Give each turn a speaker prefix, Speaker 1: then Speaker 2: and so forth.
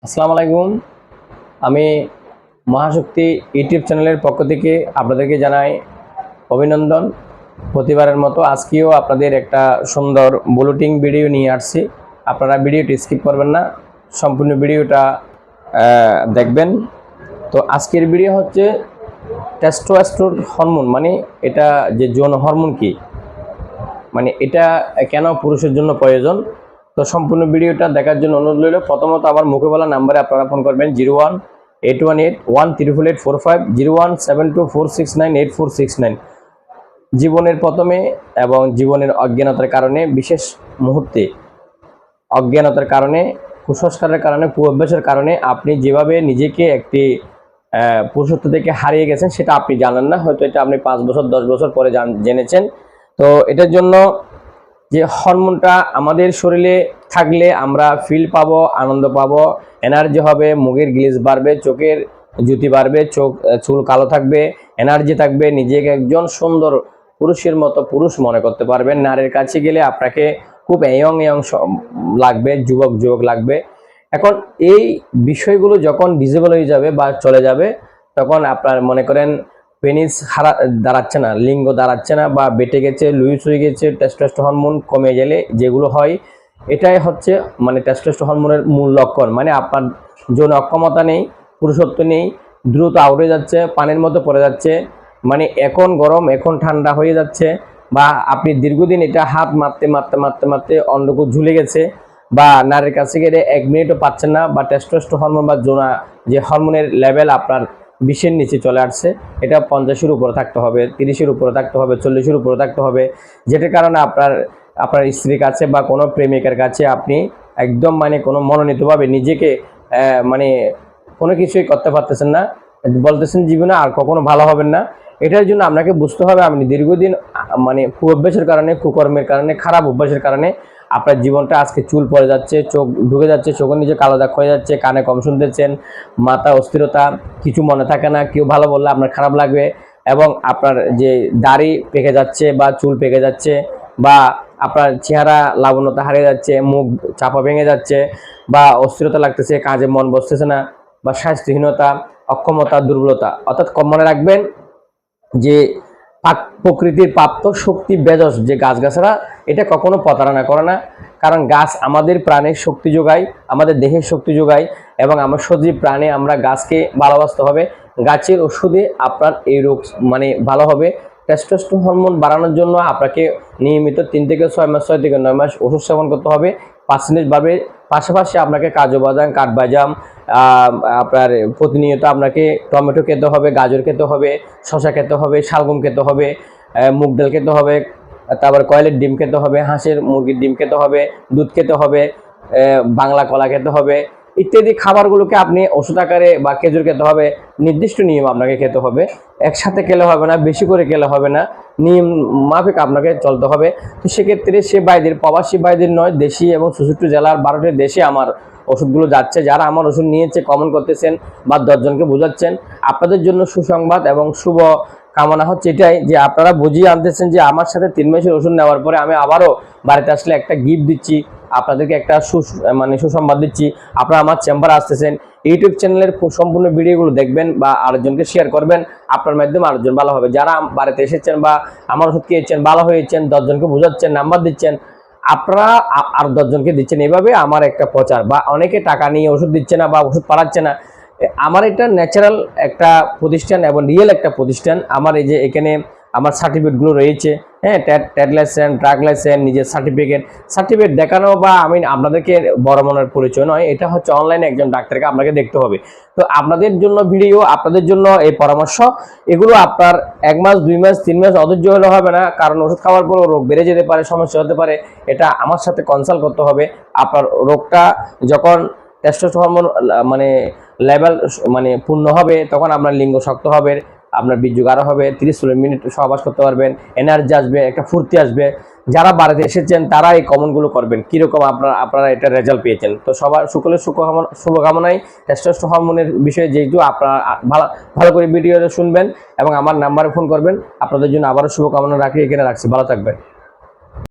Speaker 1: আসসালামু আলাইকুম। আমি মহাশক্তি ইউটিউব চ্যানেলের পক্ষ থেকে আপনাদেরকে জানাই অভিনন্দন। প্রতিবারের মতো আজকেও আপনাদের একটা সুন্দর বুলেটিন ভিডিও নিয়ে আসছি। আপনারা ভিডিওটি স্কিপ করবেন না, সম্পূর্ণ ভিডিওটা দেখবেন। তো আজকের ভিডিও হচ্ছে টেস্টোস্টেরন হরমোন, মানে এটা যে যৌন হরমোন কি, মানে এটা কেন পুরুষের জন্য প্রয়োজন। তো সম্পূর্ণ ভিডিওটা দেখার জন্য অনুরোধ রইল। প্রথমত আমার মুখে বলা নাম্বারে আপনারা ফোন করবেন 0181813845, 017246984669। জীবনের প্রথমে এবং জীবনের অজ্ঞানতার কারণে, বিশেষ মুহূর্তে অজ্ঞানতার কারণে, কুসংস্কারের কারণে, কুঅভ্যাসের কারণে আপনি যেভাবে নিজেকে একটি পুরুষত্ব থেকে হারিয়ে গেছেন সেটা আপনি জানেন না। হয়তো এটা আপনি 5 বছর 10 বছর পরে জেনেছেন। তো এটার জন্য যে হরমোনটা আমাদের শরীরে থাকলে আমরা ফিল পাবো, আনন্দ পাবো, এনার্জি হবে, মুখের গ্লিজ বাড়বে, চোখের জ্যোতি বাড়বে, চুল কালো থাকবে, এনার্জি থাকবে, নিজেকে একজন সুন্দর পুরুষের মতো পুরুষ মনে করতে পারবেন। নারীর কাছে গেলে আপনাকে খুব ইয়ং লাগবে, যুবক লাগবে। এখন এই বিষয়গুলো যখন ডিজেবল হয়ে যাবে বা চলে যাবে, তখন আপনার মনে করেন পেনিস দাঁড়াচ্ছে না, লিঙ্গ দাঁড়াচ্ছে না, বা বেটে গেছে, লুইস হয়ে গেছে, টেস্টোস্টেরন হরমোন কমে গেলে যেগুলো হয়, এটাই হচ্ছে মানে টেস্টোস্টেরন হরমোনের মূল লক্ষণ। মানে আপনার যৌন অক্ষমতা নেই, পুরুষত্ব নেই, দ্রুত আউটে যাচ্ছে, পানির মতো পড়ে যাচ্ছে, মানে এখন গরম এখন ঠান্ডা হয়ে যাচ্ছে, বা আপনি দীর্ঘদিন এটা হাত মারতে মারতে মারতে মারতে অন্ডকোষ ঝুলে গেছে, বা নারীর কাছে গেলে 1 মিনিটও পাচ্ছেন না, বা টেস্টোস্টেরন হরমোন বা যৌন যে হরমোনের লেভেল আপনার 20-এর নিচে চলে আসছে, এটা 50-এর উপরে থাকতে হবে, 30-এর উপরে থাকতে হবে, 40-এর উপরে থাকতে হবে, যেটার কারণে আপনার স্ত্রীর কাছে বা কোনো প্রেমিকের কাছে আপনি একদম মানে কোনো মনোনীতভাবে নিজেকে মানে কোনো কিছুই করতে পারতেছেন না, বলতেছেন জীবনে আর কখনো ভালো হবেন না। এটার জন্য আপনাকে বুঝতে হবে আপনি দীর্ঘদিন মানে কুঅভ্যাসের কারণে, কুকর্মের কারণে, খারাপ অভ্যাসের কারণে আপনার জীবনটা আজকে চুল পড়ে যাচ্ছে, চোখ ঢুকে যাচ্ছে, চোখের নিচে কালো দাগ হয়ে যাচ্ছে, কানে কম শুনতেছেন, মাথা অস্থিরতা, কিছু মনে থাকে না, কেউ ভালো বললে আপনার খারাপ লাগবে, এবং আপনার যে দাড়ি পেকে যাচ্ছে বা চুল পেকে যাচ্ছে, বা আপনার চেহারা লাবণ্যতা হারিয়ে যাচ্ছে, মুখ চাপা ভেঙে যাচ্ছে, বা অস্থিরতা লাগতেছে, কাজে মন বসতেছে না, বা স্বাস্থ্যহীনতা, অক্ষমতা, দুর্বলতা। অর্থাৎ মনে রাখবেন যে প্রকৃতির প্রাপ্ত শক্তি বেজস যে গাছগাছরা, এটা কখনো প্রতারণা করে না। কারণ গাছ আমাদের প্রাণের শক্তি যোগায়, আমাদের দেহের শক্তি যোগায়, এবং আমার সজীব প্রাণে আমরা গাছকে ভালোবাসতে হবে। গাছের ওষুধে আপনার এই রোগ মানে ভালো হবে। টেস্টোস্টেরন হরমোন বাড়ানোর জন্য আপনাকে নিয়মিত 3 থেকে 6 মাস, 6 থেকে 9 মাস ওষুধ সেবন করতে হবে, পার্সেন্টেজ বাড়বে। পাশাপাশি আপনাকে কাজু বাদাম, কাঠবাদাম, আপনার প্রতিনিয়ত আপনাকে টমেটো খেতে হবে, গাজর খেতে হবে, শসা খেতে হবে, শালগম খেতে হবে, মুগ ডাল খেতে হবে, তারপর কয়েলের ডিম খেতে হবে, হাঁসের মুরগির ডিম খেতে হবে, দুধ খেতে হবে, বাংলা কলা খেতে হবে, ইত্যাদি খাবারগুলোকে আপনি ওষুধ আকারে বা খেজুর খেতে হবে। নির্দিষ্ট নিয়ম আপনাকে খেতে হবে, একসাথে খেলে হবে না, বেশি করে খেলে হবে না, নিয়ম মাফিক আপনাকে চলতে হবে। তো সেক্ষেত্রে সে বাইদের, প্রবাসী বাইদের নয়, দেশি এবং 64 জেলার 12টি দেশে আমার ওষুধগুলো যাচ্ছে। যারা আমার ওষুধ নিয়েছে কমেন্ট করতেছেন বা 10 জনকে বোঝাচ্ছেন, আপনাদের জন্য সুসংবাদ এবং শুভ কামনা হচ্ছে এটাই যে আপনারা বুঝিয়ে আনতেছেন যে আমার সাথে 3 মাসের ওষুধ নেওয়ার পরে আমি আবারও বাড়িতে আসলে একটা গিফট দিচ্ছি, আপনাদেরকে একটা সুসংবাদ দিচ্ছি। আপনারা আমার চেম্বারে আসতেছেন, ইউটিউব চ্যানেলের সম্পূর্ণ ভিডিওগুলো দেখবেন বা আরেকজনকে শেয়ার করবেন, আপনার মাধ্যমে আরেকজন ভালো হবে। যারা বাড়িতে এসেছেন বা আমার ওষুধ খেয়েছেন, ভালো হয়েছেন, 10 জনকে বোঝাচ্ছেন, নাম্বার দিচ্ছেন, আপনারা আর 10 জনকে দিচ্ছেন। এভাবে আমার একটা প্রচার, বা অনেকে টাকা নিয়ে ওষুধ দিচ্ছে না বা ওষুধ পাঠাচ্ছে না। আমার এটা ন্যাচারাল একটা প্রতিষ্ঠান এবং রিয়েল একটা প্রতিষ্ঠান। আমার এই যে এখানে আমার সার্টিফিকেটগুলো রয়েছে, হ্যাঁ, ট্যাড লাইসেন্স, ড্রাগ লাইসেন্স, নিজের সার্টিফিকেট দেখানো, বা আমি আপনাদেরকে বড় মনের পরিচয় নয়, এটা হচ্ছে অনলাইনে একজন ডাক্তারকে আপনাকে দেখতে হবে। তো আপনাদের জন্য ভিডিও, আপনাদের জন্য এই পরামর্শ, এগুলো আপনার 1 মাস 2 মাস 3 মাস অধৈর্য হলে হবে না, কারণ ওষুধ খাওয়ার পর রোগ বেড়ে যেতে পারে, সমস্যা হতে পারে। এটা আমার সাথে কনসাল্ট করতে হবে। আপনার রোগটা যখন টেস্টোস্টেরন হরমোন মানে লেভেল মানে পূর্ণ হবে, তখন আপনার লিঙ্গ শক্ত হবে, আপনার বীর্য গাঢ় হবে, 30-40 মিনিট সহবাস করতে পারবেন, এনার্জি আসবে, একটা ফুর্তি আসবে। যারা বাড়িতে এসেছেন তারা এই কমেন্টগুলো করবেন কীরকম আপনারা এটা রেজাল্ট পেয়েছেন। তো সবার সকলের শুভকামনায় টেস্টোস্টেরন হরমোনের বিষয়ে যেহেতু আপনারা ভালো করে ভিডিওটা শুনবেন এবং আমার নাম্বারে ফোন করবেন, আপনাদের জন্য আবারও শুভকামনা রাখি, এখানে রাখছি। ভালো থাকবেন।